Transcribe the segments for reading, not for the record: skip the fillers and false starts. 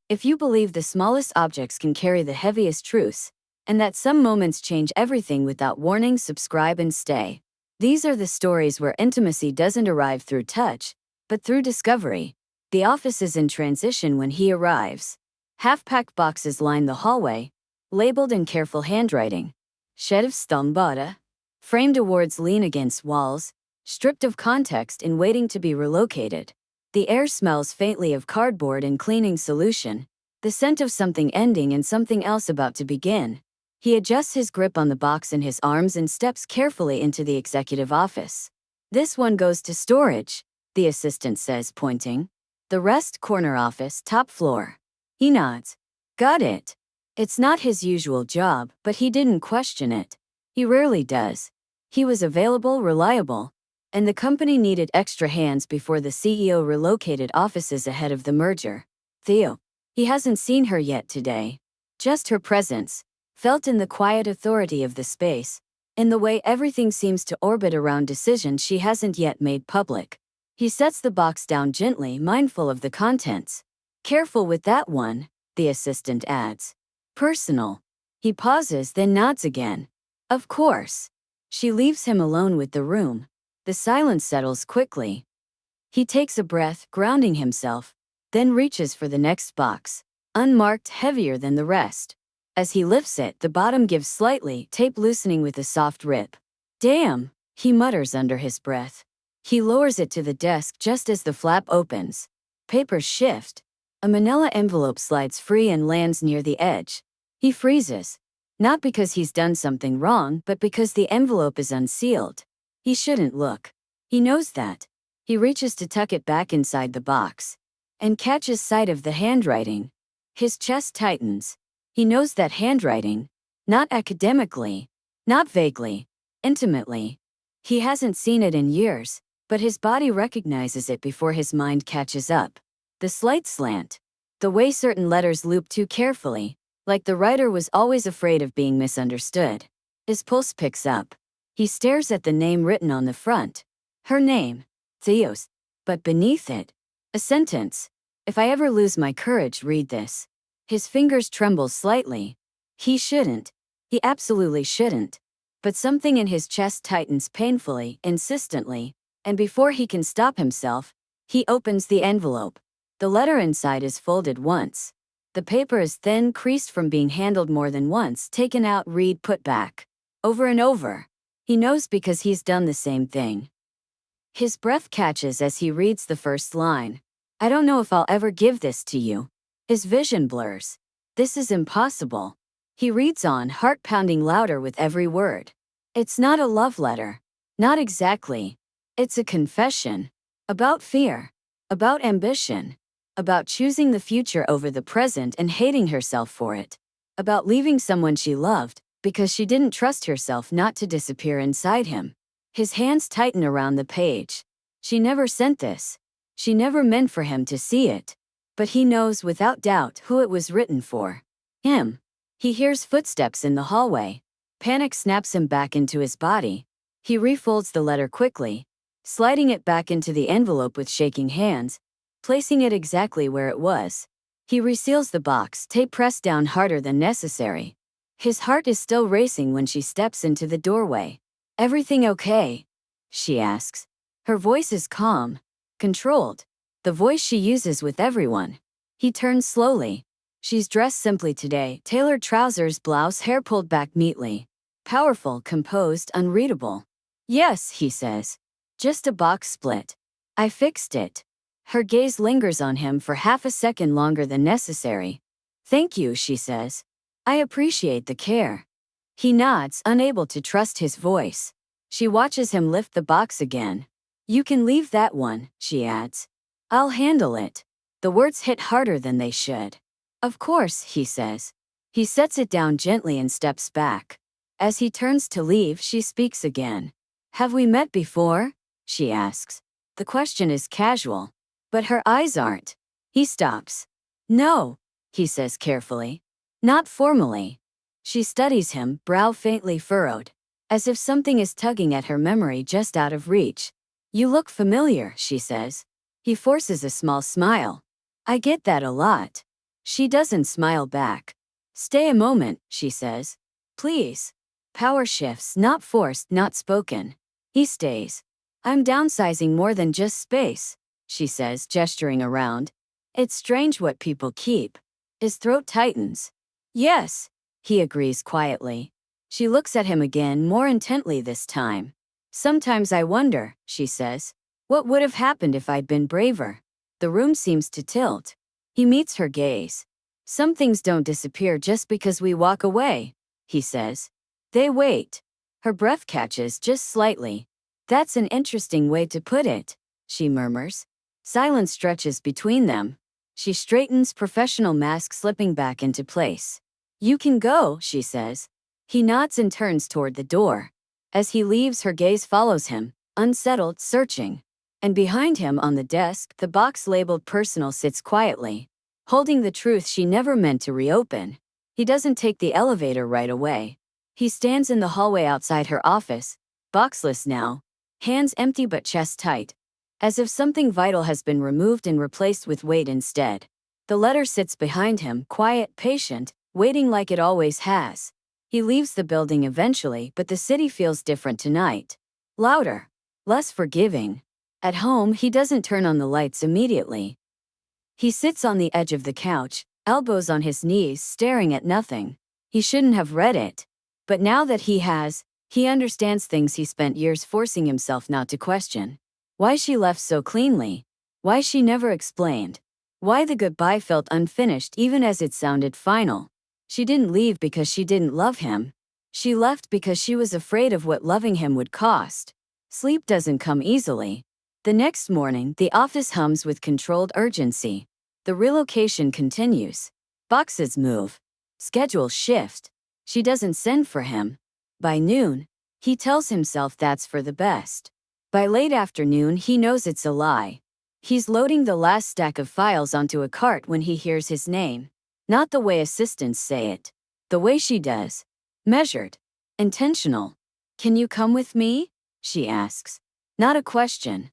If you believe the smallest objects can carry the heaviest truths, and that some moments change everything without warning, subscribe and stay. These are the stories where intimacy doesn't arrive through touch, but through discovery. The office is in transition when he arrives. Half-packed boxes line the hallway, labeled in careful handwriting. Sheriffsståndbara. Framed awards lean against walls, stripped of context and waiting to be relocated. The air smells faintly of cardboard and cleaning solution, the scent of something ending and something else about to begin. He adjusts his grip on the box in his arms and steps carefully into the executive office. This one goes to storage, the assistant says, pointing. The rest corner office, top floor. He nods. Got it. It's not his usual job, but he didn't question it. He rarely does. He was available, reliable, and the company needed extra hands before the CEO relocated offices ahead of the merger. Theo. He hasn't seen her yet today. Just her presence, felt in the quiet authority of the space, in the way everything seems to orbit around decisions she hasn't yet made public. He sets the box down gently, mindful of the contents. Careful with that one, the assistant adds. Personal. He pauses, then nods again. Of course. She leaves him alone with the room. The silence settles quickly. He takes a breath, grounding himself, then reaches for the next box, unmarked, heavier than the rest. As he lifts it, the bottom gives slightly, tape loosening with a soft rip. Damn, he mutters under his breath. He lowers it to the desk just as the flap opens. Papers shift. A manila envelope slides free and lands near the edge. He freezes. Not because he's done something wrong, but because the envelope is unsealed. He shouldn't look. He knows that. He reaches to tuck it back inside the box and catches sight of the handwriting. His chest tightens. He knows that handwriting, not academically, not vaguely, intimately. He hasn't seen it in years, but his body recognizes it before his mind catches up. The slight slant, the way certain letters loop too carefully, like the writer was always afraid of being misunderstood. His pulse picks up. He stares at the name written on the front. Her name, Theos. But beneath it, a sentence. If I ever lose my courage, read this. His fingers tremble slightly. He shouldn't. He absolutely shouldn't. But something in his chest tightens painfully, insistently, and before he can stop himself, he opens the envelope. The letter inside is folded once. The paper is thin, creased from being handled more than once, taken out, read, put back. Over and over. He knows because he's done the same thing. His breath catches as he reads the first line. I don't know if I'll ever give this to you. His vision blurs. This is impossible. He reads on, heart pounding louder with every word. It's not a love letter. Not exactly. It's a confession. About fear. About ambition. About choosing the future over the present and hating herself for it. About leaving someone she loved, because she didn't trust herself not to disappear inside him. His hands tighten around the page. She never sent this. She never meant for him to see it. But he knows without doubt who it was written for. Him. He hears footsteps in the hallway. Panic snaps him back into his body. He refolds the letter quickly, sliding it back into the envelope with shaking hands, placing it exactly where it was. He reseals the box, tape pressed down harder than necessary. His heart is still racing when she steps into the doorway. Everything okay? She asks. Her voice is calm, controlled, the voice she uses with everyone. He turns slowly. She's dressed simply today, tailored trousers, blouse, hair pulled back neatly. Powerful, composed, unreadable. Yes, he says. Just a box split. I fixed it. Her gaze lingers on him for half a second longer than necessary. Thank you, she says. I appreciate the care. He nods, unable to trust his voice. She watches him lift the box again. You can leave that one, she adds. I'll handle it. The words hit harder than they should. Of course, he says. He sets it down gently and steps back. As he turns to leave, she speaks again. Have we met before? She asks. The question is casual. But her eyes aren't. He stops. No, he says carefully. Not formally. She studies him, brow faintly furrowed, as if something is tugging at her memory just out of reach. You look familiar, she says. He forces a small smile. I get that a lot. She doesn't smile back. Stay a moment, she says. Please. Power shifts, not forced, not spoken. He stays. I'm downsizing more than just space, she says, gesturing around. It's strange what people keep. His throat tightens. Yes, he agrees quietly. She looks at him again, more intently this time. Sometimes I wonder, she says, what would have happened if I'd been braver? The room seems to tilt. He meets her gaze. Some things don't disappear just because we walk away, he says. They wait. Her breath catches just slightly. That's an interesting way to put it, she murmurs. Silence stretches between them. She straightens, professional mask slipping back into place. You can go, she says. He nods and turns toward the door. As he leaves, her gaze follows him, unsettled, searching. And behind him on the desk, the box labeled personal sits quietly, holding the truth she never meant to reopen. He doesn't take the elevator right away. He stands in the hallway outside her office, boxless now, hands empty but chest tight, as if something vital has been removed and replaced with weight instead. The letter sits behind him, quiet, patient, waiting like it always has. He leaves the building eventually, but the city feels different tonight. Louder, less forgiving. At home, he doesn't turn on the lights immediately. He sits on the edge of the couch, elbows on his knees, staring at nothing. He shouldn't have read it. But now that he has, he understands things he spent years forcing himself not to question. Why she left so cleanly. Why she never explained. Why the goodbye felt unfinished even as it sounded final. She didn't leave because she didn't love him. She left because she was afraid of what loving him would cost. Sleep doesn't come easily. The next morning, the office hums with controlled urgency. The relocation continues. Boxes move. Schedules shift. She doesn't send for him. By noon, he tells himself that's for the best. By late afternoon, he knows it's a lie. He's loading the last stack of files onto a cart when he hears his name. Not the way assistants say it. The way she does. Measured. Intentional. Can you come with me? She asks. Not a question.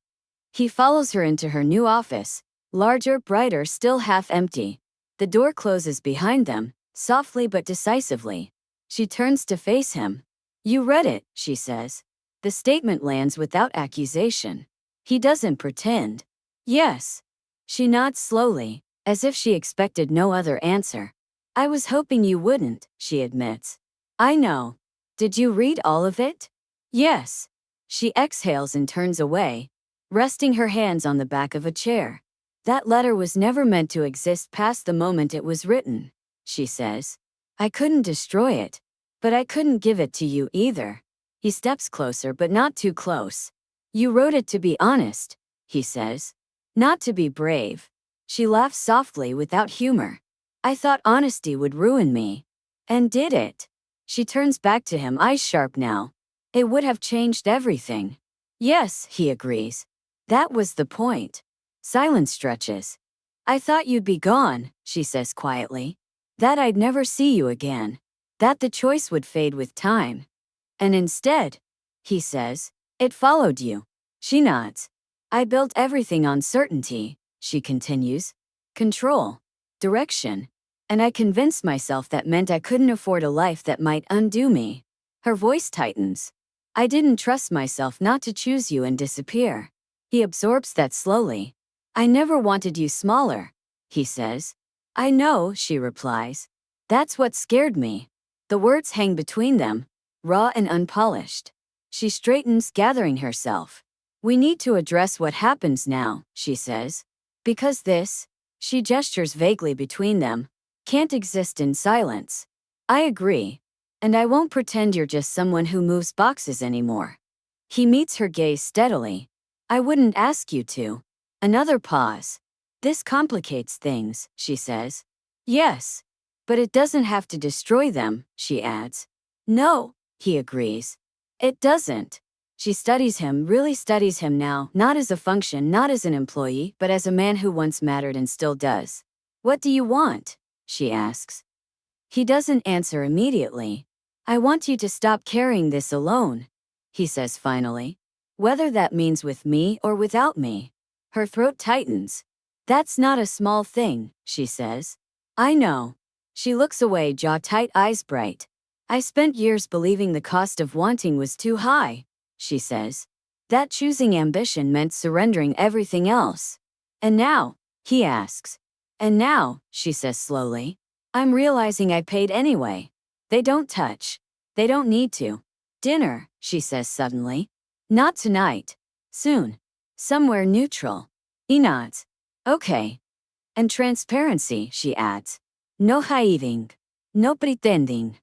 He follows her into her new office, larger, brighter, still half empty. The door closes behind them, softly but decisively. She turns to face him. You read it, she says. The statement lands without accusation. He doesn't pretend. Yes. She nods slowly, as if she expected no other answer. I was hoping you wouldn't, she admits. I know. Did you read all of it? Yes. She exhales and turns away, resting her hands on the back of a chair. That letter was never meant to exist past the moment it was written, she says. I couldn't destroy it. But I couldn't give it to you either. He steps closer but not too close. You wrote it to be honest, he says. Not to be brave. She laughs softly without humor. I thought honesty would ruin me. And did it? She turns back to him, eyes sharp now. It would have changed everything. Yes, he agrees. That was the point. Silence stretches. I thought you'd be gone, she says quietly. That I'd never see you again. That the choice would fade with time. And instead, he says, it followed you. She nods. I built everything on certainty, she continues. Control. Direction. And I convinced myself that meant I couldn't afford a life that might undo me. Her voice tightens. I didn't trust myself not to choose you and disappear. He absorbs that slowly. I never wanted you smaller, he says. I know, she replies. That's what scared me. The words hang between them, raw and unpolished. She straightens, gathering herself. We need to address what happens now, she says. Because this, she gestures vaguely between them, can't exist in silence. I agree. And I won't pretend you're just someone who moves boxes anymore. He meets her gaze steadily. I wouldn't ask you to. Another pause. This complicates things, she says. Yes. But it doesn't have to destroy them, she adds. No, he agrees. It doesn't. She studies him, really studies him now, not as a function, not as an employee, but as a man who once mattered and still does. What do you want? She asks. He doesn't answer immediately. I want you to stop carrying this alone, he says finally. Whether that means with me or without me. Her throat tightens. That's not a small thing, she says. I know. She looks away, jaw tight, eyes bright. I spent years believing the cost of wanting was too high, she says. That choosing ambition meant surrendering everything else. And now, he asks. And now, she says slowly, I'm realizing I paid anyway. They don't touch. They don't need to. Dinner, she says suddenly. Not tonight. Soon. Somewhere neutral. He nods. Okay. And transparency, she adds. No hiding. No pretending.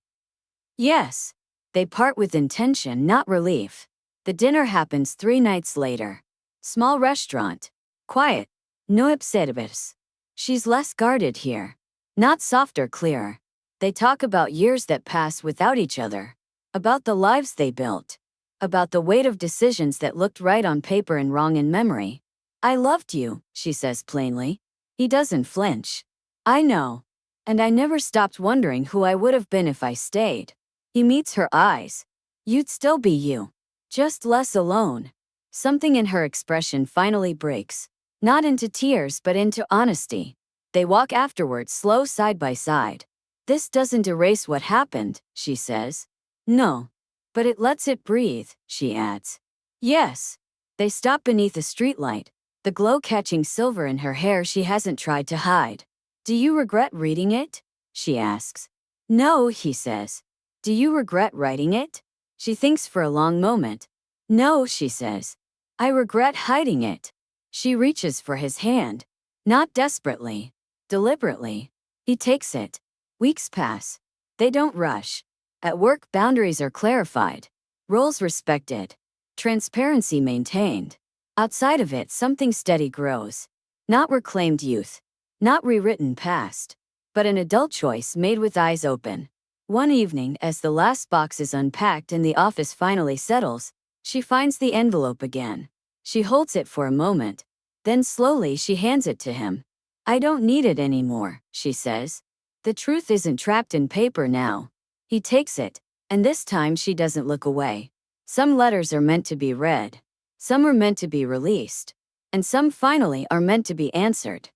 Yes. They part with intention, not relief. The dinner happens 3 nights later. Small restaurant. Quiet. No observers. She's less guarded here. Not softer, clearer. They talk about years that pass without each other. About the lives they built. About the weight of decisions that looked right on paper and wrong in memory. I loved you, she says plainly. He doesn't flinch. I know. And I never stopped wondering who I would have been if I stayed. He meets her eyes. You'd still be you. Just less alone. Something in her expression finally breaks. Not into tears but into honesty. They walk afterwards, slow, side by side. This doesn't erase what happened, she says. No. But it lets it breathe, she adds. Yes. They stop beneath a streetlight, the glow catching silver in her hair she hasn't tried to hide. Do you regret reading it? She asks. No, he says. Do you regret writing it? She thinks for a long moment. No, she says. I regret hiding it. She reaches for his hand. Not desperately. Deliberately. He takes it. Weeks pass. They don't rush. At work, boundaries are clarified. Roles respected. Transparency maintained. Outside of it, something steady grows. Not reclaimed youth. Not rewritten past. But an adult choice made with eyes open. One evening, as the last box is unpacked and the office finally settles, she finds the envelope again. She holds it for a moment. Then slowly she hands it to him. I don't need it anymore, she says. The truth isn't trapped in paper now. He takes it, and this time she doesn't look away. Some letters are meant to be read. Some are meant to be released. And some finally are meant to be answered.